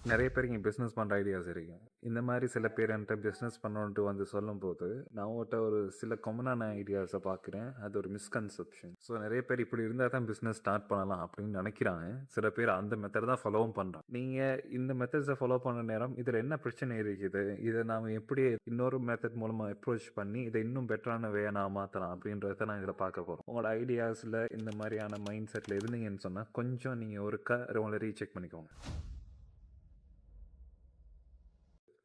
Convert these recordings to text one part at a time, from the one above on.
நிறைய பேருக்கு இங்கே பிஸ்னஸ் பண்ணுற ஐடியாஸ் இருக்கு. இந்த மாதிரி சில பேர் என்கிட்ட பிஸ்னஸ் பண்ணணுன்ட்டு வந்து சொல்லும்போது நான் உங்கள்கிட்ட ஒரு சில காமனான ஐடியாஸை பார்க்குறேன். அது ஒரு மிஸ்கன்செப்ஷன். ஸோ நிறைய பேர் இப்படி இருந்தால் தான் பிஸ்னஸ் ஸ்டார்ட் பண்ணலாம் அப்படின்னு நினைக்கிறாங்க. சில பேர் அந்த மெத்தட் தான் ஃபாலோவும் பண்ணுறாங்க. நீங்கள் இந்த மெத்தட்ஸை ஃபாலோ பண்ண நேரம் இதில் என்ன பிரச்சனை இருக்குது, இதை நாம் எப்படி இன்னொரு மெத்தட் மூலமாக அப்ரோச் பண்ணி இதை இன்னும் பெட்டரான வேயை நான் மாற்றலாம் அப்படின்றத நான் இதில் பார்க்க போகிறோம். உங்களோட ஐடியாஸில் இந்த மாதிரியான மைண்ட் செட்டில் இருந்தீங்கன்னு சொன்னால் கொஞ்சம் நீங்கள் ஒருக்கா உங்களை ரீசெக் பண்ணிக்கோங்க.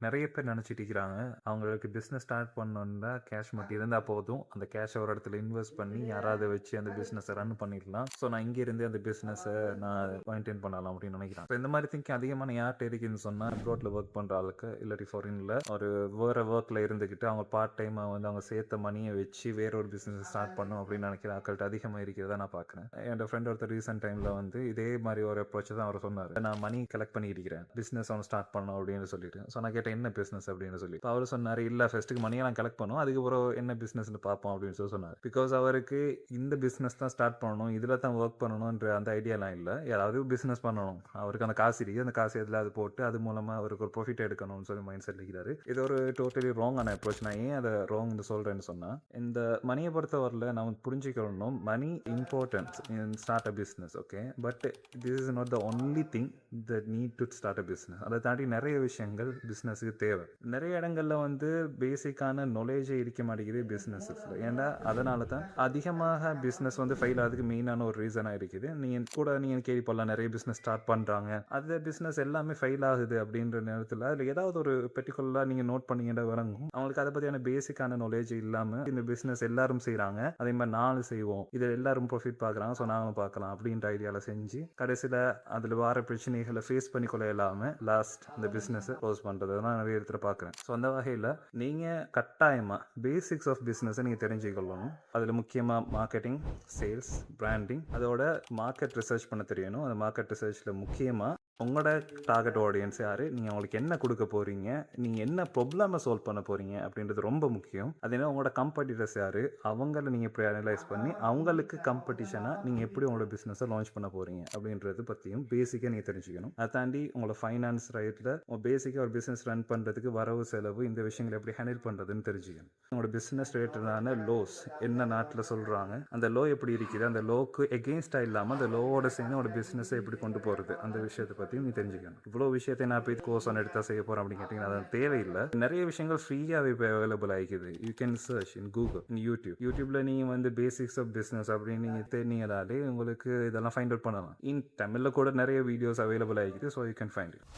நிறைய பேர் நினச்சிட்டு இருக்கிறாங்க அவங்களுக்கு பிஸ்னஸ் ஸ்டார்ட் பண்ணணுன்னா கேஷ் மட்டும் இருந்தால் போதும், அந்த கேஷை ஒரு இடத்துல இன்வெஸ்ட் பண்ணி யாராவது வச்சு அந்த பிஸ்னஸை ரன் பண்ணிடலாம், ஸோ நான் இங்கேருந்து அந்த பிஸ்னஸை நான் மெயின்டைன் பண்ணலாம் அப்படின்னு நினைக்கிறேன். ஸோ இந்த மாதிரி திங்கிங் அதிகமான யார்கிட்ட இருக்குன்னு சொன்னால் அப்ராட்ல ஒர்க் பண்ணுற ஆளுக்கு இல்லாட்டி ஃபாரினில் ஒரு வேறு ஒர்க்கில் இருந்துக்கிட்டு அவங்க பார்ட் டைமாக வந்து அவங்க சேர்த்த மணியை வச்சு வேற ஒரு பிஸ்னஸ் ஸ்டார்ட் பண்ணும் அப்படின்னு நினைக்கிற ஆட்கள்கிட்ட அதிகமாக இருக்கிறதா நான் பார்க்குறேன். என் ஃப்ரெண்ட் ஒருத்தர் ரீசெண்ட் டைமில் வந்து இதே மாதிரி ஒரு அப்ரோச் தான் அவர் சொன்னார். நான் மணி கலெக்ட் பண்ணி இருக்கிறேன், பிஸ்னஸ் அவனை ஸ்டார்ட் பண்ணணும் அப்படின்னு சொல்லிட்டு. ஸோ நான் கேட்டேன் என்ன பிஸ்னஸ் அப்படின்னு சொல்லி. அவர் சொன்னார், இல்லை ஃபர்ஸ்ட்டுக்கு மணியெல்லாம் கலெக்ட் பண்ணும், அதுக்கப்புறம் என்ன பிஸ்னஸ்னு பார்ப்போம் அப்படின்னு சொல்லி சொன்னார். பிகாஸ் அவருக்கு இந்த பிஸ்னஸ் தான் ஸ்டார்ட் பண்ணணும், இதில் தான் ஒர்க் பண்ணணுன்ற அந்த ஐடியாலாம் இல்லை. யாராவது பிஸ்னஸ் பண்ணணும், அவருக்கு அந்த காசு இருக்குது, அந்த காசு எதில் அது போட்டு அது மூலமாக அவருக்கு ஒரு ப்ராஃபிட் எடுக்கணும்னு சொல்லி மைண்ட் செட் இருக்கிறாரு. இது ஒரு டோட்டலி ராங்கான அப்ரோச். நான் ஏன் அதை ராங்னு சொல்கிறேன்னு சொன்னால், இந்த மணியை பொறுத்தவரையில் நம்ம புரிஞ்சுக்கணும், money importance in start a business, okay, but this is not the only thing that need to start a business. அதை தாண்டி நிறைய விஷயங்கள் பிஸ்னஸுக்கு தேவை. நிறைய இடங்கள்ல வந்து பேசிக்கான நாலேஜே இருக்க மாட்டேங்குது பிஸ்னஸஸ்ல. ஏன்னா அதனால தான் அதிகமாக பிஸ்னஸ் வந்து ஃபெயில் ஆகிறதுக்கு மெயினான ஒரு ரீசனாக இருக்குது. நீங்கள் கேள்விப்படலாம், நிறைய பிஸ்னஸ் ஸ்டார்ட் பண்ணுறாங்க, அந்த பிஸ்னஸ் எல்லாமே ஃபெயில் ஆகுது அப்படின்ற நேரத்தில் அதில் ஏதாவது ஒரு பெர்டிகுலராக நீங்கள் நோட் பண்ணிக்கிட்ட விளங்கும். அவங்களுக்கு அதை பற்றியான பேசிக்கான நாலேஜ் இல்லாமல் இந்த பிஸ்னஸ் எல்லாரும் செய்கிறாங்க, அதே மாதிரி நானும் செய்வோம், இதில் எல்லாரும் ப்ராஃபிட் பார்க்குறாங்க, ஸோ நாங்களும் பார்க்கலாம் அப்படின்ற ஐடியாவில் செஞ்சு கடைசியில் அதில் வர பிரச்சனைகளை ஃபேஸ் பண்ணி கொள்ள இல்லாமல் லாஸ்ட் அந்த பிஸ்னஸை க்ளோஸ் பண்ணுறது தான் நிறைய இடத்துல பார்க்குறேன். ஸோ அந்த வகையில் நீங்கள் கட்டாயமாக பேசிக்ஸ் ஆஃப் பிஸ்னஸை நீங்கள் தெரிஞ்சுக்கொள்ளணும். அதில் முக்கியமாக மார்க்கெட்டிங், சேல்ஸ், பிராண்டிங், அதோட மார்க்கெட் ரிசர்ச் பண்ண தெரியணும். அந்த மார்க்கெட் ரிசர்ச்சில் முக்கியமாக உங்களோட டார்கெட் ஆடியன்ஸ் யார், நீங்கள் அவங்களுக்கு என்ன கொடுக்க போகிறீங்க, நீங்கள் என்ன ப்ராப்ளமை சால்வ் பண்ண போகிறீங்க அப்படின்றது ரொம்ப முக்கியம். அதே உங்களோட கம்பெட்டிட்டர்ஸ் யார், அவங்கள நீங்கள் எப்படி அனலைஸ் பண்ணி அவங்களுக்கு கம்பெட்டிஷனாக நீங்கள் எப்படி உங்களோட பிஸ்னஸை லான்ச் பண்ண போகிறீங்க அப்படின்றது பற்றியும் பேசிக்காக நீங்கள் தெரிஞ்சுக்கணும். அதை தாண்டி உங்களோட ஃபைனான்ஸ் ரைட்டில் பேசிக்காக ஒரு பிஸ்னஸ் ரன் பண்ணுறதுக்கு வரவு செலவு இந்த விஷயங்களை எப்படி ஹேண்டில் பண்ணுறதுன்னு தெரிஞ்சுக்கணும். உங்களோட பிஸ்னஸ் ரிலேட்டடான லோஸ் என்ன நாட்டில் சொல்கிறாங்க, அந்த லோ எப்படி இருக்குது, அந்த லோக்கு எகெயின்ஸ்டாக இல்லாமல் அந்த லோவோட சேர்ந்து உங்களோட பிஸ்னஸை எப்படி கொண்டு போகிறது அந்த விஷயத்தை பற்றியும் நீ தெரிஞ்சுக்கணும். இவ்வளோ விஷயத்தை நான் போய் கோர்ஸ் ஒன்று எடுத்தால் செய்ய போகிறேன் அப்படின்னு கேட்டிங்கன்னா அது தேவையில்லை. நிறைய விஷயங்கள் ஃப்ரீயாகவே இப்போ அவைலபிள் ஆகிக்குது. You can search in Google, in யூடியூப்பில் நீங்கள் வந்து பேசிக்ஸ் ஆஃப் பிஸ்னஸ் அப்படின்னு நீங்கள் தேடினாலே உங்களுக்கு இதெல்லாம் ஃபைண்ட் அவுட் பண்ணலாம். இன் தமிழில் கூட நிறைய வீடியோஸ் அவைலபிள் ஆகிக்குது, so you can find it.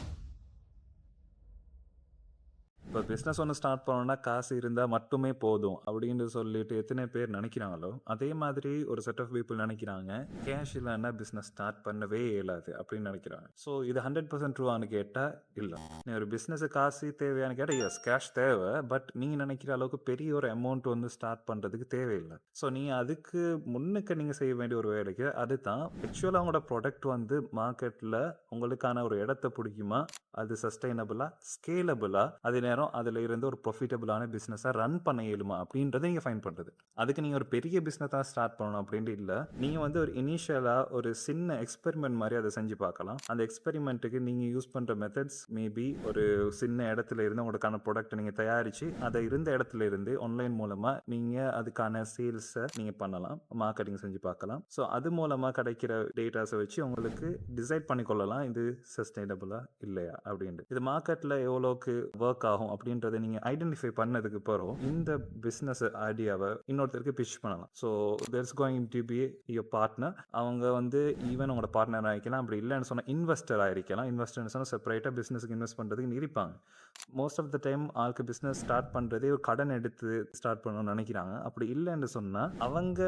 இப்போ பிஸ்னஸ் ஒன்று ஸ்டார்ட் பண்ணணும்னா காசு இருந்தால் மட்டுமே போதும் அப்படின்னு சொல்லிட்டு எத்தனை பேர் நினைக்கிறாங்களோ, அதே மாதிரி ஒரு செட் ஆஃப் பீப்புள் நினைக்கிறாங்க கேஷ் இல்லைன்னா பிஸ்னஸ் ஸ்டார்ட் பண்ணவே இயலாது அப்படின்னு நினைக்கிறாங்க. ஸோ இது 100% ட்ரூவானு கேட்டால் இல்லை. நீ ஒரு பிஸ்னஸு காசு தேவையானு கேட்டால் எஸ், கேஷ் தேவை, பட் நீங்கள் நினைக்கிற அளவுக்கு பெரிய ஒரு அமௌண்ட் வந்து ஸ்டார்ட் பண்ணுறதுக்கு தேவையில்லை. ஸோ நீங்கள் அதுக்கு முன்னுக்கு நீங்கள் செய்ய வேண்டிய ஒரு வேலைக்கு அதுதான் ஆக்சுவலாக உங்களோட ப்ராடக்ட் வந்து மார்க்கெட்டில் உங்களுக்கான ஒரு இடத்த பிடிக்குமா, அது சஸ்டைனபிளா, ஸ்கேலபிளா, அதே நேரம் அதில் இருந்து ஒரு ப்ராஃபிட்டபிளான பிஸ்னஸாக ரன் பண்ண இயலுமா அப்படின்றத நீங்கள் ஃபைன் பண்ணுறது. அதுக்கு நீங்கள் ஒரு பெரிய பிஸ்னஸாக ஸ்டார்ட் பண்ணணும் அப்படின்ட்டு இல்லை. நீங்கள் வந்து ஒரு இனிஷியலாக ஒரு சின்ன எக்ஸ்பெரிமெண்ட் மாதிரி அதை செஞ்சு பார்க்கலாம். அந்த எக்ஸ்பெரிமெண்ட்டுக்கு நீங்கள் யூஸ் பண்ணுற மெத்தட்ஸ் மேபி ஒரு சின்ன இடத்துல இருந்து உங்களுக்கான ப்ராடக்ட்டை நீங்கள் தயாரித்து அதை இருந்த இடத்துல இருந்து ஆன்லைன் மூலமாக நீங்கள் அதுக்கான சேல்ஸை நீங்கள் பண்ணலாம், மார்க்கெட்டிங் செஞ்சு பார்க்கலாம். ஸோ அது மூலமாக கிடைக்கிற டேட்டாஸை வச்சு உங்களுக்கு டிசைட் பண்ணிக்கொள்ளலாம் இது சஸ்டைனபிளா இல்லையா அப்படின்ட்டு. இது மார்க்கெட்டில் எவ்வளோக்கு ஒர்க் ஆகும் அப்படின்றத நீங்கள் ஐடென்டிஃபை பண்ணதுக்கு பிறகு இந்த பிஸ்னஸ் ஐடியாவை இன்னொருத்தருக்கு பிச் பண்ணலாம். So there's going to be your partner. அவங்க வந்து ஈவன் உங்களோட பார்ட்னர் ஆகிக்கலாம், அப்படி இல்லைன்னு சொன்னால் இன்வெஸ்டர் ஆகிருக்கலாம். இன்வெஸ்டர்னு சொன்னால் செப்பரேட்டாக பிஸ்னஸுக்கு இன்வெஸ்ட் பண்ணுறதுக்கு இருப்பாங்க. மோஸ்ட் ஆஃப் த டைம் ஆளுக்கு பிஸ்னஸ் ஸ்டார்ட் பண்ணுறதே ஒரு கடன் எடுத்து ஸ்டார்ட் பண்ணணும்னு நினைக்கிறாங்க. அப்படி இல்லைன்னு சொன்னால் அவங்க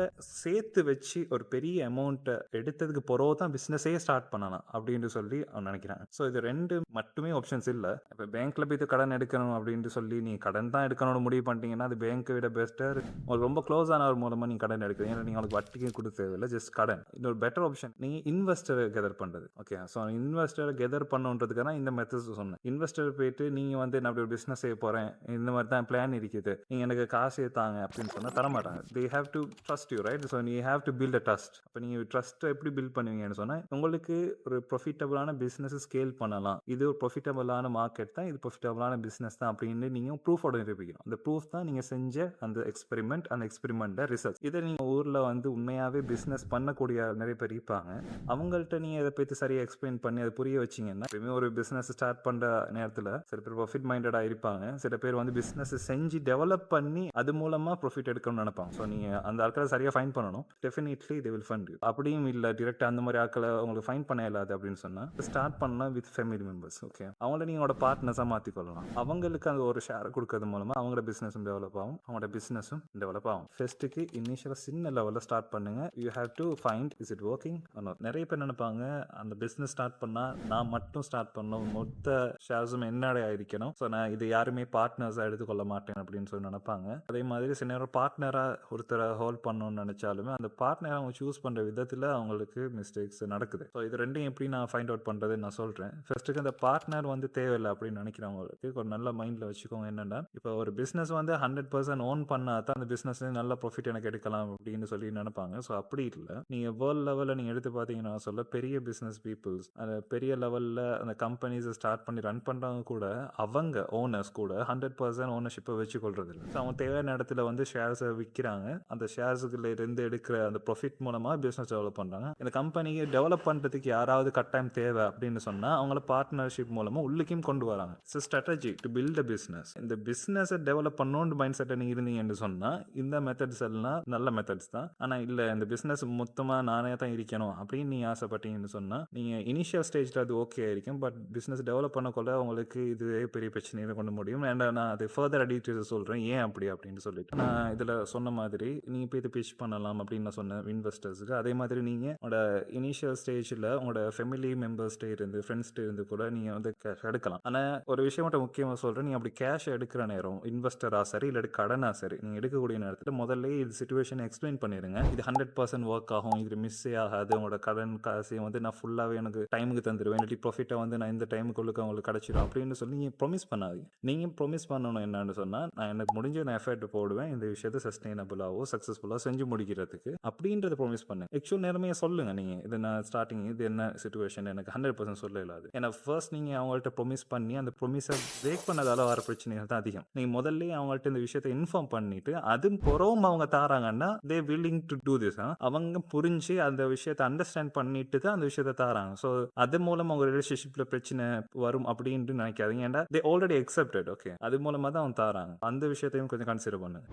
சேர்த்து வச்சு ஒரு பெரிய அமௌண்ட்டை எடுத்ததுக்கு பிறகு தான் பிஸ்னஸே ஸ்டார்ட் பண்ணலாம் அப்படின்னு சொல்லி அவங்க நினைக்கிறாங்க. ஸோ இது ரெண்டு மட்டுமே ஆப்ஷன்ஸ் இல்லை. இப்போ பேங்க்ல போய் கடன் எடுக்கணும் எடுக்கணும் அப்படின்ட்டு சொல்லி நீ கடன் தான் எடுக்கணும்னு முடிவு பண்ணிட்டீங்கன்னா அது பேங்க்கை விட பெஸ்ட்டாக உங்களுக்கு ரொம்ப க்ளோஸ் ஆனவர் மூலமாக நீங்கள் கடன் எடுக்கிறீங்க. ஏன்னா நீங்கள் உங்களுக்கு வட்டிக்கும் கொடுக்க தேவையில்லை, ஜஸ்ட் கடன். இன்னொரு பெட்டர் ஆப்ஷன் நீங்கள் இன்வெஸ்டரை கெதர் பண்ணுறது. ஓகே, ஸோ இன்வெஸ்டரை கெதர் பண்ணுன்றதுக்காக இந்த மெத்தட்ஸ் சொன்னேன். இன்வெஸ்டர் போயிட்டு நீங்கள் வந்து நான் அப்படி ஒரு பிஸ்னஸ் செய்ய போகிறேன், இந்த மாதிரி தான் பிளான் இருக்குது, நீங்கள் எனக்கு காசு ஏற்றாங்க அப்படின்னு சொன்னால் தரமாட்டாங்க. They have to trust you, right? So நீ have to build a trust. அப்போ நீங்கள் ட்ரஸ்ட்டை எப்படி பில்ட் பண்ணுவீங்கன்னு சொன்னால் உங்களுக்கு ஒரு ப்ரொஃபிட்டபிளான பிஸ்னஸ் ஸ்கேல் பண்ணலாம், இது ஒரு ப்ரொஃபிட்டபிளான மார்க்கெட் தான், இது ப்ரொஃபிட்டபிளான பிஸ்னஸ் தான் அப்படின்னு நீங்கள் ப்ரூஃபோட நிரூபிக்கணும். அந்த ப்ரூஃப் தான் நீங்கள் செஞ்ச அந்த எக்ஸ்பெரிமெண்ட், அந்த எக்ஸ்பெரிமெண்ட்டை ரிசல்ட். இதை நீங்கள் ஊரில் வந்து உண்மையாகவே பிஸ்னஸ் பண்ணக்கூடிய நிறைய பேர் இருப்பாங்க, அவங்கள்ட்ட நீங்கள் இதை பற்றி சரியாக எக்ஸ்பிளைன் பண்ணி அதை புரிய வச்சிங்கன்னா, எப்பயுமே ஒரு பிஸ்னஸ் ஸ்டார்ட் பண்ணுற நேரத்தில் சில பேர் ப்ராஃபிட் மைண்டடாக இருப்பாங்க, சில பேர் வந்து பிஸ்னஸ் செஞ்சு டெவலப் பண்ணி அது மூலமாக ப்ராஃபிட் எடுக்கணும்னு நினைப்பாங்க. ஸோ நீங்கள் அந்த ஆட்களை சரியாக ஃபைன் பண்ணணும். Definitely they will fund you. அப்படியும் இல்லை டிரெக்டாக அந்த மாதிரி ஆட்களை உங்களுக்கு ஃபைன் பண்ண இல்லாது அப்படின்னு சொன்னால் ஸ்டார்ட் பண்ணலாம் வித் ஃபேமிலி மெம்பர்ஸ். ஓகே, அவங்கள நீங்களோட பார்ட்னர்ஸாக மாற்றிக்கொள்ளலாம். அவங்களுக்கு அந்த ஒரு ஷேர் கொடுக்கறது மூலமாக அவங்களோட பிஸ்னஸும் டெவலப் ஆகும், அவங்களோட பிஸ்னஸும் டெவலப் ஆகும். ஃபர்ஸ்ட்டுக்கு இனிஷியலாக சின்ன லெவலில் ஸ்டார்ட் பண்ணுங்க. You have to find is it working. நிறைய பேர் நினைப்பாங்க அந்த பிஸ்னஸ் ஸ்டார்ட் பண்ணால் நான் மட்டும் ஸ்டார்ட் பண்ணணும், மொத்த ஷேர்ஸும் என்னடைய ஆയിരിக்கணும், ஸோ நான் இது யாருமே பார்ட்னர்ஸாக எடுத்துக்கொள்ள மாட்டேன் அப்படின்னு சொல்லி நினைப்பாங்க. அதே மாதிரி சில நேரம் பார்ட்னராக ஒருத்தரை ஹோல்ட் பண்ணணும்னு நினைச்சாலுமே அந்த பார்ட்னரை அவங்க சூஸ் பண்ணுற விதத்தில் அவங்களுக்கு மிஸ்டேக்ஸ் நடக்குது. ஸோ இது ரெண்டையும் எப்படி நான் ஃபைண்ட் அவுட் பண்ணுறதுன்னு நான் சொல்கிறேன். ஃபர்ஸ்ட்டுக்கு அந்த பார்ட்னர் வந்து தேவையில்லை அப்படின்னு நினைக்கிறவங்களுக்கு ஒரு நல்ல மைண்டில் வச்சுக்கோங்க. என்னென்னா, இப்போ ஒரு பிஸ்னஸ் வந்து 100% ஓன் பண்ணால் தான் அந்த பிஸ்னஸ் நல்ல ப்ராஃபிட் எனக்கு எடுக்கலாம் அப்படின்னு சொல்லி நினைப்பாங்க. ஸோ அப்படி இல்லை, நீங்கள் வேர்ல்ட் லெவலில் நீங்கள் எடுத்து பார்த்தீங்கன்னா சொல்ல பெரிய பிஸ்னஸ் பீப்புள்ஸ், அந்த பெரிய லெவலில் அந்த கம்பெனிஸை ஸ்டார்ட் பண்ணி ரன் பண்ணுறவங்க கூட அவங்க ஓனர்ஸ் கூட 100% ஓனர்ஷிப்பை வச்சுக்கொள்றது இல்லை. ஸோ அவங்க தேவையான இடத்துல வந்து ஷேர்ஸை விற்கிறாங்க, அந்த ஷேர்ஸுக்குள்ள இருந்து எடுக்கிற அந்த ப்ராஃபிட் மூலமாக பிஸ்னஸ் டெவலப் பண்ணுறாங்க. இந்த கம்பெனியை டெவலப் பண்ணுறதுக்கு யாராவது கட்டாயம் தேவை அப்படின்னு சொன்னால் அவங்கள பார்ட்னர்ஷிப் மூலமாக உள்ளுக்கும் கொண்டு வராங்க. It's strategy to build a business. இந்த பிஸ்னஸை டெவலப் பண்ணணும்னு மைண்ட் செட்டை நீங்கள் இருந்தீங்கன்னு சொன்னால் இந்த மெத்தட்ஸ் எல்லாம் நல்ல மெத்தட்ஸ் தான். ஆனால் இல்லை இந்த பிஸ்னஸ் மொத்தமாக நானே தான் இருக்கணும் அப்படின்னு நீங்கள் ஆசைப்பட்டீங்கன்னு சொன்னால் நீங்கள் இனிஷியல் ஸ்டேஜில் அது ஓகே ஆയിരിக்கும், பட் பிஸ்னஸ் டெவலப் பண்ணக்குள்ள உங்களுக்கு இதுவே பெரிய பிரச்சனையை கொண்டு முடியும். அண்ட் நான் அது ஃபர்தர் டீட்டெயில்ஸ் சொல்கிறேன் ஏன் அப்படின்னு சொல்லிட்டு. நான் இதில் சொன்ன மாதிரி நீங்கள் போய் இது பிச் பண்ணலாம் அப்படின்னு நான் சொன்னேன் இன்வெஸ்டர்ஸுக்கு. அதே மாதிரி நீங்கள் உங்களோட இனிஷியல் ஸ்டேஜில் உங்களோட ஃபேமிலி மெம்பர்ஸ்ட்டே இருந்து ஃப்ரெண்ட்ஸ்ட்டே இருந்து கூட நீங்கள் வந்து கேஷ் எடுக்கலாம். ஆனால் ஒரு விஷயம் மட்டும் முக்கியமாக சொல்கிறேன், நீங்கள் அப்படி கேஷ் எடுக்கிற நேரம் இன்வெஸ்டராக சரி இல்லை கடனாக சரி நீங்கள் எடுக்கக்கூடிய நேரத்தில் முதல்ல இது சிச்சுவேஷனை எக்ஸ்பிளைன் பண்ணிடுங்க. இது 100% ஒர்க் ஆகும், இது மிஸ்ஸே ஆகாது, உங்களோட கடன் காசையும் வந்து நான் ஃபுல்லாகவே எனக்கு டைமுக்கு தந்துடுவேன், இல்லாட்டி ப்ராஃபிட்டை வந்து நான் இந்த டைமுக்குள்ளுக்கு அவங்களுக்கு கிடச்சிடும் அப்படின்னு சொல்லி நீங்கள் ப்ரொமிஸ் பண்ணாதீங்க. நீங்கள் ப்ரொமிஸ் பண்ணணும் என்னன்னு சொன்னால் நான் எனக்கு முடிஞ்ச நான் எஃபர்ட் போடுவேன் இந்த விஷயத்தை சஸ்டைனபிளாகவோ சக்ஸஸ்ஃபுல்லாக செஞ்சு முடிக்கிறதுக்கு அப்படின்றத ப்ரொமிஸ் பண்ணேன். ஆக்சுவல் நேரமே சொல்லுங்கள் நீங்கள் இது நான் ஸ்டார்டிங் இது என்ன சிச்சுவேஷன் எனக்கு 100% சொல்ல இல்லாது. ஏன்னா ஃபர்ஸ்ட் நீங்கள் அவங்கள்ட்ட ப்ரொமிஸ் பண்ணி அந்த ப்ரொமிஸை பிரேக் பண்ணதால வர பிரச்சனைகள் தான் அதிகம். நீங்கள் முதல்ல அவங்கள்ட்ட இந்த விஷயத்தை இன்ஃபார்ம் பண்ணிட்டு அது புறவும் அவங்க தாராங்கன்னா தே வில்லிங் டு டூ திஸ். அவங்க புரிஞ்சு அந்த விஷயத்தை அண்டர்ஸ்டாண்ட் பண்ணிட்டு தான் அந்த விஷயத்தை தாராங்க. ஸோ அது மூலம் அவங்க ரிலேஷன்ஷிப்ல பிரச்சனை வரும் அப்படின்ட்டு நினைக்காதீங்க. ஏன்னா தே ஆல்ரெடி அக்செப்டட். ஓகே, அது மூலமாக தான் அவங்க தாராங்க. அந்த விஷயத்தையும் கொஞ்சம் கன்சிடர் பண்ணுங்க.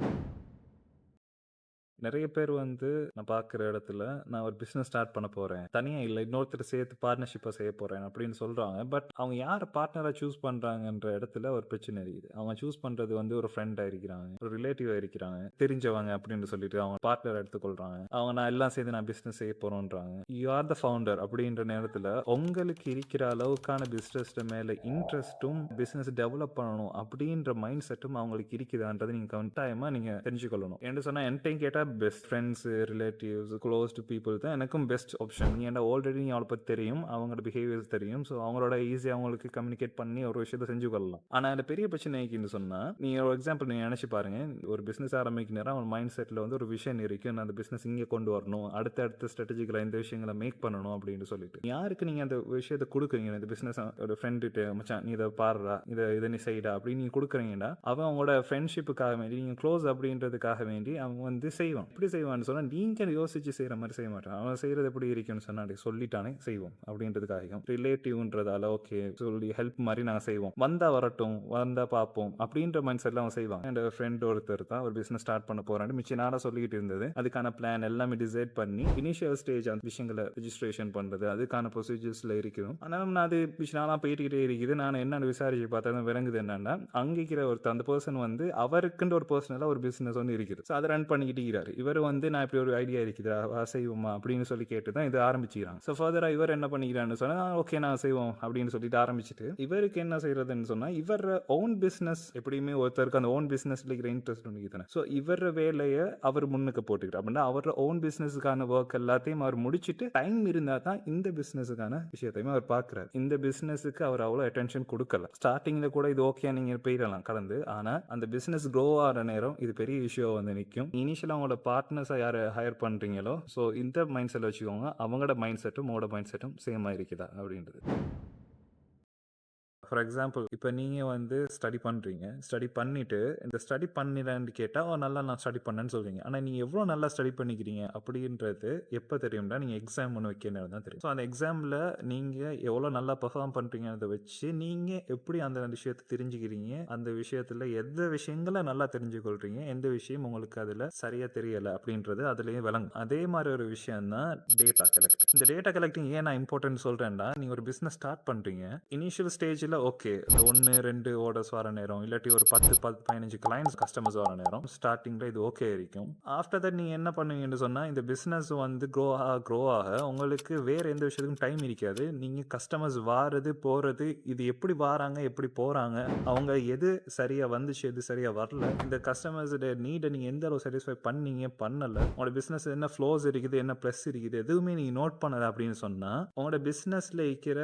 நிறைய பேர் வந்து நான் பார்க்குற இடத்துல நான் ஒரு பிஸ்னஸ் ஸ்டார்ட் பண்ண போகிறேன், தனியாக இல்லை இன்னொருத்தர் சேர்த்து பார்ட்னர்ஷிப்பாக செய்ய போகிறேன் அப்படின்னு சொல்கிறாங்க. பட் அவங்க யாரை பார்ட்னராக சூஸ் பண்ணுறாங்கன்ற இடத்துல ஒரு பிரச்சனை இருக்குது. அவங்க சூஸ் பண்ணுறது வந்து ஒரு ஃப்ரெண்டாக இருக்கிறாங்க, ஒரு ரிலேட்டிவாக இருக்கிறாங்க, தெரிஞ்சவங்க அப்படின்னு சொல்லிட்டு அவங்க பார்ட்னர் எடுத்துக்கொள்கிறாங்க. அவங்க நான் எல்லாம் சேர்ந்து நான் பிஸ்னஸ் செய்ய போகிறோன்றாங்க. யூ ஆர் த ஃபவுண்டர் அப்படின்ற நேரத்தில் உங்களுக்கு இருக்கிற அளவுக்கான பிஸ்னஸ் மேலே இன்ட்ரெஸ்ட்டும் பிஸ்னஸ் டெவலப் பண்ணணும் அப்படின்ற மைண்ட் செட்டும் அவங்களுக்கு இருக்குதான்றது நீங்கள் கட்டாயமாக நீங்கள் தெரிஞ்சுக்கொள்ளணும். என்று சொன்னால் என்கிட்ட கேட்டால் best friends, relatives, closed people தான் எனக்கும் பெஸ்ட் ஆப்ஷன். ஏன்னா ஆல்ரெடி நீ அவளை பற்றி தெரியும், அவங்களோட பிஹேவியர்ஸ் தெரியும். ஸோ அவங்களோட ஈஸியாக அவங்களுக்கு கம்யூனிகேட் பண்ணி ஒரு விஷயத்தை செஞ்சு கொள்ளலாம். ஆனால் அதில் பெரிய பிரச்சனை இருக்குன்னு சொன்னால் நீங்கள் ஒரு எக்ஸாம்பிள் நீங்கள் நினச்சி பாருங்க, ஒரு பிஸ்னஸ் ஆரம்பிக்க நேரம் அவங்க மைண்ட் செட்டில் வந்து ஒரு விஷயம் இருக்கும், நான் அந்த பிஸ்னஸ் இங்கே கொண்டு வரணும், அடுத்த ஸ்ட்ராட்டஜிகளை இந்த விஷயங்களை மேக் பண்ணணும் அப்படின்னு சொல்லிட்டு யாருக்கு நீங்கள் அந்த விஷயத்தை கொடுக்குறீங்க, இந்த பிஸ்னஸ் ஒரு ஃப்ரெண்டுட்டு மச்சான் நீ இதை பாடுறா, இதை நீ செய்டா அப்படின்னு நீங்கள் கொடுக்குறீங்கன்னா அவன் அவங்களோட ஃப்ரெண்ட்ஷிப்புக்காக வேண்டி நீங்கள் க்ளோஸ் அப்படின்றதுக்காக வேண்டி அவங்க வந்து செய்வான். எப்படி செய்வான்னு சொன்னால் நீங்கள் யோசிச்சு செய்கிற மாதிரி செய்ய மாட்டான். அவன் செய்கிறது எப்படி இருக்குன்னு சொன்னால் சொல்லிட்டானே செய்வோம் அப்படின்றதுக்காக ரிலேட்டிவ்ன்றதால ஓகே சொல்லி ஹெல்ப் மாதிரி நாங்கள் செய்வோம், வந்தால் வரட்டும், வந்தால் பார்ப்போம் அப்படின்ற மைண்ட் செட்டில் அவன் செய்வான். என் ஃப்ரெண்ட் ஒருத்தர் தான் ஒரு பிஸ்னஸ் ஸ்டார்ட் பண்ண போகிறான்னு மிச்சம் நாளாக சொல்லிக்கிட்டு இருந்தது. அதுக்கான பிளான் எல்லாமே டிசைட் பண்ணி இனிஷியல் ஸ்டேஜ் அந்த விஷயங்களை ரெஜிஸ்ட்ரேஷன் பண்ணுறது அதுக்கான ப்ரொசீஜர்ஸில் இருக்கும். ஆனால் நான் அது மிச்சம் நாளாக போயிட்டுக்கிட்டே இருக்குது. நான் என்னென்னு விசாரிச்சு பார்த்தா விளங்குது என்னன்னா அங்கிக்கிற ஒருத்தர் அந்த பர்சன் வந்து அவருக்குன்ற ஒரு பர்சனலாக ஒரு பிஸ்னஸ் வந்து இருக்குது. ஸோ அதை ரன் பண்ணிக்கிட்டு ஆரம்பிக்கிறாரு. இவர் வந்து நான் இப்படி ஒரு ஐடியா இருக்குதா செய்வோமா அப்படின்னு சொல்லி கேட்டு தான் இது ஆரம்பிச்சுக்கிறாங்க. ஸோ ஃபர்தரா இவர் என்ன பண்ணிக்கிறான்னு சொன்னா ஓகே நான் செய்வோம் அப்படின்னு சொல்லிட்டு ஆரம்பிச்சுட்டு இவருக்கு என்ன செய்யறதுன்னு சொன்னா இவர் ஓன் பிசினஸ் எப்படியுமே ஒருத்தருக்கு அந்த ஓன் பிசினஸ்ல இருக்கிற இன்ட்ரெஸ்ட் ஒன்று தானே. ஸோ இவர் வேலையை அவர் முன்னுக்கு போட்டுக்கிறார் அப்படின்னா அவர் ஓன் பிசினஸுக்கான ஒர்க் எல்லாத்தையும் அவர் முடிச்சுட்டு டைம் இருந்தா தான் இந்த பிசினஸுக்கான விஷயத்தையுமே அவர் பார்க்கிறார். இந்த பிசினஸுக்கு அவர் அவ்வளோ அட்டென்ஷன் கொடுக்கல. ஸ்டார்டிங்ல கூட இது ஓகே நீங்க போயிடலாம் கடந்து, ஆனா அந்த பிசினஸ் க்ரோ ஆகிற நேரம் இது பெரிய விஷயம் வந்து நிற்கும். இனிஷியலா அவங்களோட பார்ட்னர்ஸை யாரை ஹையர் பண்றீங்களோ ஸோ இந்த மைண்ட் செட் வச்சுக்கோங்க, அவங்களோட மைண்ட் செட்டும் உங்களோட மைண்ட் செட்டும் சேமா இருக்குதா அப்படின்றது. ஃபார் எக்ஸாம்பிள் இப்போ நீங்கள் வந்து ஸ்டடி பண்ணுறீங்க, ஸ்டடி பண்ணிவிட்டு இந்த ஸ்டடி பண்ணிடலான்னு கேட்டால் நல்லா நான் ஸ்டடி பண்ணேன்னு சொல்கிறீங்க. ஆனால் நீங்கள் எவ்வளோ நல்லா ஸ்டடி பண்ணிக்கிறீங்க அப்படின்றது எப்போ தெரியும்னா நீங்கள் எக்ஸாம் ஒன்று வைக்க நேரம் தான் தெரியும். ஸோ அந்த எக்ஸாமில் நீங்கள் எவ்வளோ நல்லா பெர்ஃபார்ம் பண்ணுறீங்கன்றதை வச்சு நீங்கள் எப்படி அந்த விஷயத்தை தெரிஞ்சுக்கிறீங்க, அந்த விஷயத்தில் எந்த விஷயங்களை நல்லா தெரிஞ்சுக்கொள்கிறீங்க, எந்த விஷயம் உங்களுக்கு அதில் சரியாக தெரியலை அப்படின்றது அதுலேயே விளங்கும். அதே மாதிரி ஒரு விஷயம் தான் டேட்டா கலெக்டிங். இந்த டேட்டா கலெக்டிங் ஏன் நான் இம்பார்ட்டன்ட் சொல்கிறேன்னா, நீங்கள் ஒரு பிஸ்னஸ் ஸ்டார்ட் பண்ணுறீங்க, இனிஷியல் ஸ்டேஜில் ஓகே 1-2 ஆர்டர்ஸ் வர நேரம் இல்லாட்டி ஒரு 10-15 கிளைண்ட்ஸ் கஸ்டமர்ஸ் வர நேரம் ஸ்டார்டிங்ல இது ஓகே இருக்கும். ஆஃப்டர் தட் நீங்க என்ன பண்ணுவீங்கன்னு சொன்னா இந்த பிசினஸ் வந்து க்ரோ ஆக உங்களுக்கு வேற எந்த விஷயத்துக்கும் டைம் இருக்காது. நீங்க கஸ்டமர்ஸ் வாரது போறது இது எப்படி வாராங்க எப்படி போறாங்க, அவங்க எது சரியா வந்துச்சு எது சரியா வரல, இந்த கஸ்டமர்ஸ் நீடை நீங்க எந்த அளவு சாட்டிஸ்ஃபை பண்ணீங்க பண்ணல, உங்களோட பிசினஸ் என்ன ஃப்ளோஸ் இருக்குது என்ன பிளஸ் இருக்குது எதுவுமே நீங்க நோட் பண்ணல அப்படின்னு சொன்னா உங்களோட பிசினஸ்ல இருக்கிற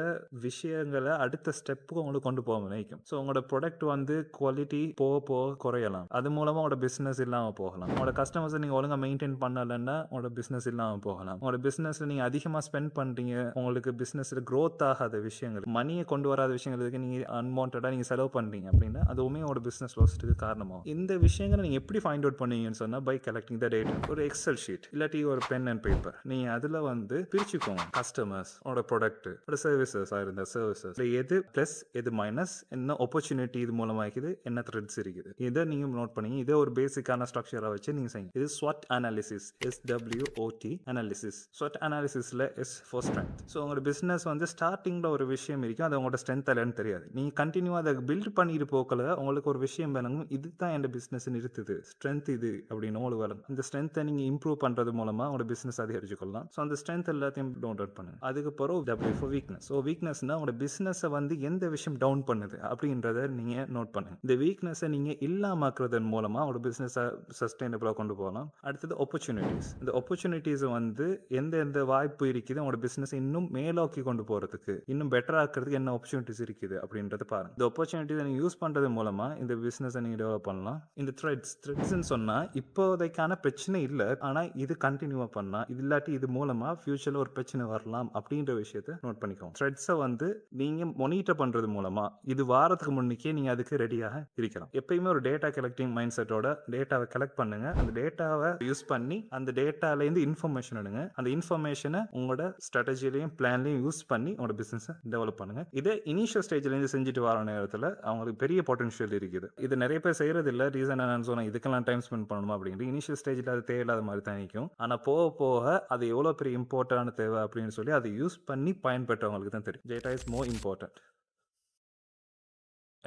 விஷயங்களை அடுத்த ஸ்டெப்புக்கு உங்களுக்கு கொண்டு போக நினைக்கும். ஸோ உங்களோட ப்ராடக்ட் வந்து குவாலிட்டி போக குறையலாம், அது மூலமா உங்களோட பிசினஸ் இல்லாமல் போகலாம். உங்களோட கஸ்டமர்ஸை நீங்க ஒழுங்கா மெயின்டைன் பண்ணலன்னா உங்களோட பிசினஸ் இல்லாமல் போகலாம். உங்களோட பிசினஸ்ல நீங்க அதிகமாக ஸ்பெண்ட் பண்றீங்க, உங்களுக்கு பிசினஸ்ல க்ரோத் ஆகாத விஷயங்கள், மணியை கொண்டு வராத விஷயங்களுக்கு நீங்க அன்வான்டா நீங்க செலவு பண்றீங்க அப்படின்னா அதுவுமே உங்களோட பிசினஸ் லாஸ்ட்டுக்கு காரணமாகும். இந்த விஷயங்களை நீங்க எப்படி ஃபைண்ட் அவுட் பண்ணுவீங்கன்னு சொன்னா பை கலெக்டிங் த டேட்டா. ஒரு எக்ஸல் ஷீட் இல்லாட்டி ஒரு பென் அண்ட் பேப்பர் நீங்க அதுல வந்து பிரிச்சுக்கோங்க. கஸ்டமர்ஸ், உங்களோட ப்ராடக்ட், சர்வீசஸ் இருந்தா சர்வீசஸ் எது பிளஸ் எது மைனஸ், என்ன ஆப்பர்ச்சுனிட்டி இது மூலமா இருக்குது, என்ன த்ரெட்ஸ் இருக்குது, இதை நீங்க நோட் பண்ணி இதை ஒரு பேசிக்கான ஸ்ட்ரக்சரா வச்சு நீங்க செய்யுங்க. இது SWOT analysis, SWOT analysis. SWOT அனாலிசிஸ்ல S for strength. So உங்களோட பிசினஸ் வந்து ஸ்டார்டிங்ல ஒரு விஷயம் இருக்கும், அது உங்களோட ஸ்ட்ரென்த் இல்லைன்னு தெரியாது. நீங்க கண்டினியூவா அதை பில்ட் பண்ணிட்டு போக்கல உங்களுக்கு ஒரு விஷயம் வேணும், இதுதான் என் பிசினஸ் நிறுத்துது, ஸ்ட்ரென்த் இது அப்படின்னு உங்களுக்கு வேணும். இந்த ஸ்ட்ரென்த்தை நீங்க இம்ப்ரூவ் பண்றது மூலமா உங்களோட பிசினஸ் அதிகரிச்சு கொள்ளலாம். ஸோ அந்த ஸ்ட்ரென்த் எல்லாத்தையும் டவுன் அவுட் பண்ணுங்க. அதுக்கப்புறம் W ஃபார் வீக்னஸ். ஸோ வீக்னஸ்னா உங்களோட பிசினஸை வந்து எந்த விஷயம் டவுன் பண்ணுது அப்படின்றத நீங்க நோட் பண்ணுங்க. இந்த வீக்னஸை நீங்க இல்லாமக்குறதன் மூலமா ஒரு பிசினஸ் சஸ்டைனபிளா கொண்டு போகலாம். அடுத்தது ஆப்பர்ச்சுனிட்டிஸ். இந்த ஆப்பர்ச்சுனிட்டிஸ் வந்து எந்த வாய்ப்பு இருக்குது உங்களோட பிசினஸ் இன்னும் மேலோக்கி கொண்டு போறதுக்கு, இன்னும் பெட்டர் ஆக்கிறதுக்கு என்ன ஆப்பர்ச்சுனிட்டிஸ் இருக்குது அப்படின்றத பாருங்க. இந்த ஆப்பர்ச்சுனிட்டிஸ் நீங்க யூஸ் பண்றது மூலமா இந்த பிசினஸ் நீங்க டெவலப் பண்ணலாம். இந்த த்ரெட்ஸ்ன்னு சொன்னா இப்போதைக்கான பிரச்சனை இல்லை, ஆனா இது கண்டினியூவா பண்ணா இது இல்லாட்டி இது மூலமா ஃபியூச்சர்ல ஒரு பிரச்சனை வரலாம் அப்படின்ற விஷயத்தை நோட் பண்ணிக்கோங்க. த்ரெட்ஸை வந்து நீங்க மானிட்டர் பண்றது மூலமா இது வாரத்துக்கு முன்னுக்கே நீங்க அதுக்கு ரெடியாக இருக்கலாம். எப்பயுமே ஒரு டேட்டா கலெக்டிங் மைண்ட் செட்டோட டேட்டாவை கலெக்ட் பண்ணுங்க. அந்த டேட்டாவை யூஸ் பண்ணி அந்த டேட்டால இருந்து இன்ஃபர்மேஷன் எடுங்க. அந்த இன்ஃபர்மேஷனை உங்களோட ஸ்ட்ராட்டஜிலையும் பிளான்லையும் யூஸ் பண்ணி உங்களோட பிசினஸ் டெவலப் பண்ணுங்க. இதை இனிஷியல் ஸ்டேஜ்ல இருந்து செஞ்சுட்டு வர நேரத்தில் அவங்களுக்கு பெரிய பொட்டன்ஷியல் இருக்குது. இது நிறைய பேர் செய்யறது இல்லை. ரீசன் என்னன்னு சொன்னா இதுக்கெல்லாம் டைம் ஸ்பெண்ட் பண்ணணுமா அப்படின்ட்டு இனிஷியல் ஸ்டேஜ்ல அது தேவையில்லாத மாதிரி தான் நிற்கும். ஆனா போக போக அது எவ்வளவு பெரிய இம்பார்ட்டன்டான தேவை அப்படின்னு சொல்லி அதை யூஸ் பண்ணி பயன்பெற்றவங்களுக்கு தான் தெரியும். Data is more important.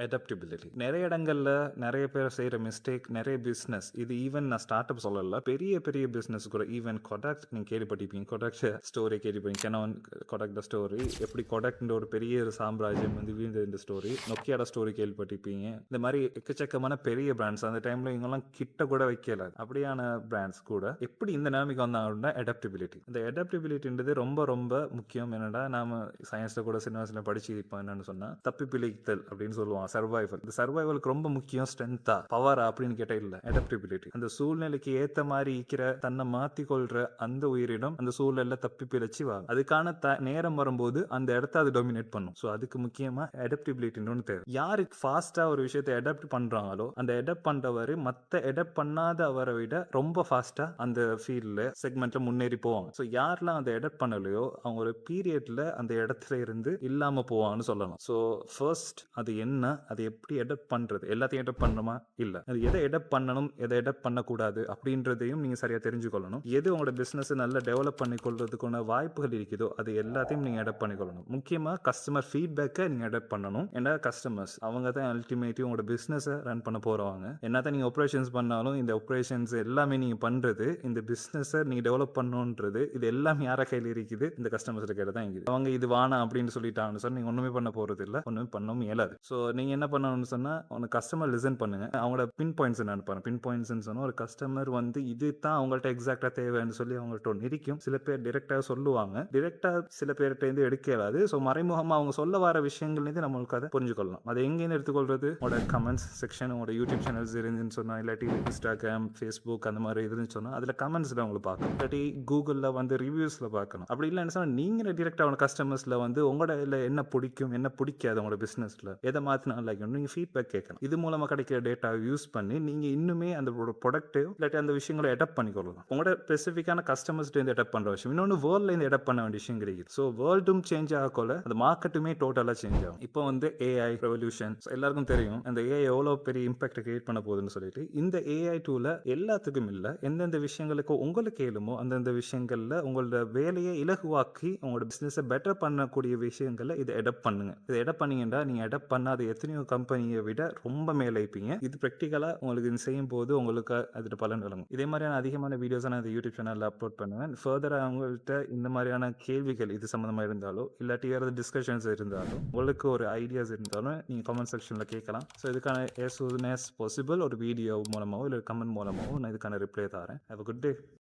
Adaptability. நிறைய இடங்கள்ல நிறைய பேர் செய்யற மிஸ்டேக், நிறைய பிசினஸ், இது ஈவன் நான் ஸ்டார்ட் அப் சொல்லல, பெரிய பெரிய பிசினஸ் கூட ஈவன் கொடாக் நீங்க கேள்விப்பட்டிருப்பீங்க. கொடாக் ஸ்டோரி கேள்விப்பட்டீங்க. கெனான் கொடாக் த ஸ்டோரி, எப்படி கொடாக்ன்ற ஒரு பெரிய ஒரு சாம்ராஜ்யம் வந்து வீழ்ந்த இந்த ஸ்டோரி. நொக்கியாட ஸ்டோரி கேள்விப்பட்டிருப்பீங்க. இந்த மாதிரி எக்கச்சக்கமான பெரிய பிராண்ட்ஸ் அந்த டைம்ல இவங்கெல்லாம் கிட்ட கூட வைக்கல, அப்படியான பிராண்ட்ஸ் கூட எப்படி இந்த நிலைமைக்கு வந்தாங்க அப்படின்னா அடாப்டபிலிட்டி. இந்த அடாப்டபிலிட்டின்றது ரொம்ப ரொம்ப முக்கியம். என்னடா நாம சயின்ஸ்ல கூட சின்ன வயசுல படிச்சு இப்போ என்னன்னு சொன்னா தப்பி பிழைத்தல் அப்படின்னு சொல்லுவாங்க. சர்வைவல். இந்த சர்வைவலுக்கு ரொம்ப முக்கியம் ஸ்ட்ரென்த்தா பவரா அப்படின்னு கேட்டா இல்ல, அடாப்டபிலிட்டி. அந்த சூழ்நிலைக்கு ஏத்த மாதிரி இருக்கிற தன்னை மாத்திக்கொள்ற அந்த உயிரினம் அந்த சூழல்ல தப்பி பிழைச்சு வாங்க. அதுக்கான நேரம் வரும்போது அந்த இடத்த அது டொமினேட் பண்ணும். ஸோ அதுக்கு முக்கியமா அடாப்டபிலிட்டின்னு தேவை. யாருக்கு ஃபாஸ்டா ஒரு விஷயத்தை அடாப்ட் பண்றாங்களோ அந்த அடாப்ட் பண்றவர் மத்த அடாப்ட் பண்ணாத அவரை விட ரொம்ப ஃபாஸ்டா அந்த ஃபீல்ட்ல செக்மெண்ட்ல முன்னேறி போவாங்க. ஸோ யாரெல்லாம் அந்த அடாப்ட் பண்ணலையோ அவங்க ஒரு பீரியட்ல அந்த இடத்துல இருந்து இல்லாம போவாங்கன்னு சொல்லலாம். ஸோ ஃபர்ஸ்ட் அது என்ன அதை எப்படி எடப்ட் பண்றது, எல்லாத்தையும் எடப்ட் பண்ணணுமா இல்ல, அது எதை எடப்ட் பண்ணணும் எதை எடப்ட் பண்ணக்கூடாது அப்படின்றதையும் நீங்க சரியா தெரிஞ்சுக்கொள்ளணும். எது உங்களோட பிசினஸ் நல்லா டெவலப் பண்ணி கொள்றதுக்கான வாய்ப்புகள் இருக்குதோ அது எல்லாத்தையும் நீங்க எடப்ட் பண்ணிக்கொள்ளணும். முக்கியமா கஸ்டமர் ஃபீட்பேக்கை நீங்க எடப்ட் பண்ணணும். ஏன்னா கஸ்டமர்ஸ் அவங்க தான் அல்டிமேட்லி உங்களோட பிசினஸை ரன் பண்ண போறவங்க. என்னதான் நீங்க ஆப்ரேஷன்ஸ் பண்ணாலும் இந்த ஆப்ரேஷன்ஸ் எல்லாமே நீங்க பண்றது, இந்த பிசினஸை நீங்க டெவலப் பண்ணணுன்றது, இது எல்லாமே யார கையில் இருக்குது, இந்த கஸ்டமர்ஸ் கையில தான் இருக்குது. அவங்க இது வானா அப்படின்னு சொல்லிட்டாங்கன்னு சொன்னா நீங்க ஒண்ணுமே பண்ண போறது இல்ல, ஒண்ணுமே பண்ணவும் இயலாது. ஸோ நீங்க என்ன பண்ணணும்னு சொன்னா உங்க கஸ்டமர் லிசன் பண்ணுங்க. அவங்களோட பின் பாயிண்ட்ஸ் அனுப்புறேன். பின் பாயிண்ட்ஸ் சொன்னா ஒரு கஸ்டமர் வந்து இது தான் அவங்கள்ட்ட எக்ஸாக்டா தேவைன்னு சொல்லி அவங்கள்ட்ட ஒன்று இருக்கும். சில பேர் டிரெக்டா சொல்லுவாங்க, டிரெக்டா சில பேர்கிட்ட இருந்து எடுக்கலாது. ஸோ மறைமுகமா அவங்க சொல்ல வர விஷயங்கள் நம்மளுக்கு அதை புரிஞ்சுக்கொள்ளலாம். அதை எங்கேருந்து எடுத்துக்கொள்றது, உங்களோட கமெண்ட்ஸ் செக்ஷன், உங்களோட யூடியூப் சேனல்ஸ் இருந்துன்னு சொன்னா, இல்லாட்டி இன்ஸ்டாகிராம், ஃபேஸ்புக் அந்த மாதிரி இதுன்னு சொன்னா அதுல கமெண்ட்ஸ்ல உங்களுக்கு பார்க்கணும். இல்லாட்டி கூகுள்ல வந்து ரிவ்யூஸ்ல பார்க்கணும். அப்படி இல்லைன்னு சொன்னா நீங்க டிரெக்டா அவங்க கஸ்டமர்ஸ்ல வந்து உங்களோட என்ன பிடிக்கும் என்ன பிடிக்காது உங்களோட பிசினஸ்ல எதை மாத்தினா லைக் நீங்க ஃபீட்பேக் கேட்கணும். இது மூலமா கிடைக்கிற டேட்டா யூஸ் பண்ணி நீங்க இன்னுமே அந்த ப்ராடக்ட் இல்லாட்டி அந்த விஷயங்களை எடப்ட் பண்ணிக்கொள்ளலாம். உங்களோட ஸ்பெசிஃபிக்கான கஸ்டமர்ஸ் எடப்ட் பண்ற விஷயம் இன்னொன்று வேர்ல்ட்ல இருந்து எடப்ட் பண்ண வேண்டிய விஷயம் கிடைக்குது. ஸோ வேர்ல்டும் சேஞ்ச் ஆகல அந்த மார்க்கெட்டுமே டோட்டலா சேஞ்ச் ஆகும். இப்போ வந்து ஏஐ ரெவல்யூஷன் எல்லாருக்கும் தெரியும். அந்த ஏஐ எவ்வளவு பெரிய இம்பாக்ட் கிரியேட் பண்ண போகுதுன்னு சொல்லிட்டு இந்த ஏஐ டூல எல்லாத்துக்கும் இல்ல, எந்தெந்த விஷயங்களுக்கு உங்களுக்கு ஏழுமோ அந்தந்த விஷயங்கள்ல உங்களோட வேலையை இலகுவாக்கி உங்களோட பிசினஸை பெட்டர் பண்ணக்கூடிய விஷயங்கள்ல இதை எடப்ட் பண்ணுங்க. இதை எடப்ட் பண்ணீங்கன்னா நீங்க எடப்ட் பண்ணாத எத்தனையோ கம்பெனியை விட ரொம்ப மேலே இருப்பீங்க. இது ப்ராக்டிக்கலா உங்களுக்கு செய்யும் போது உங்களுக்கு அதுல பலன் வழங்கும். இதே மாதிரியான அதிகமான வீடியோஸ் நான் இந்த யூடியூப் சேனல்ல அப்லோட் பண்ணுவேன். ஃபர்தரா அவங்கள்ட்ட இந்த மாதிரியான கேள்விகள் இது சம்பந்தமா இருந்தாலோ இல்லாட்டி வேறு டிஸ்கஷன்ஸ் இருந்தாலும் உங்களுக்கு ஒரு ஐடியாஸ் இருந்தாலும் நீங்க கமெண்ட் செக்ஷன்ல கேட்கலாம். ஸோ இதுக்கான as soon as possible ஒரு வீடியோ மூலமாவோ இல்லை கமெண்ட் மூலமாவோ நான் இதுக்கான ரிப்ளை தரேன். Have a good day.